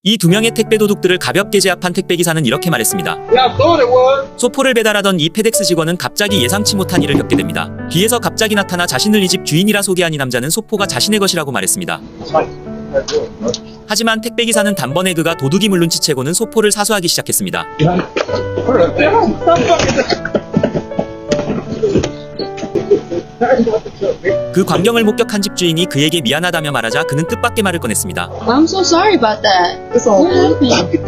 이 두 명의 택배 도둑들을 가볍게 제압한 택배기사는 이렇게 말했습니다. 소포를 배달하던 이 페덱스 직원은 갑자기 예상치 못한 일을 겪게 됩니다. 뒤에서 갑자기 나타나 자신을 이 집 주인이라 소개한 이 남자는 소포가 자신의 것이라고 말했습니다. 하지만 택배기사는 단번에 그가 도둑이 물른 치채고는 소포를 사수하기 시작했습니다. 그 광경을 목격한 집주인이 그에게 미안하다며 말하자 그는 뜻밖의 말을 꺼냈습니다. I'm so sorry about that. What happened?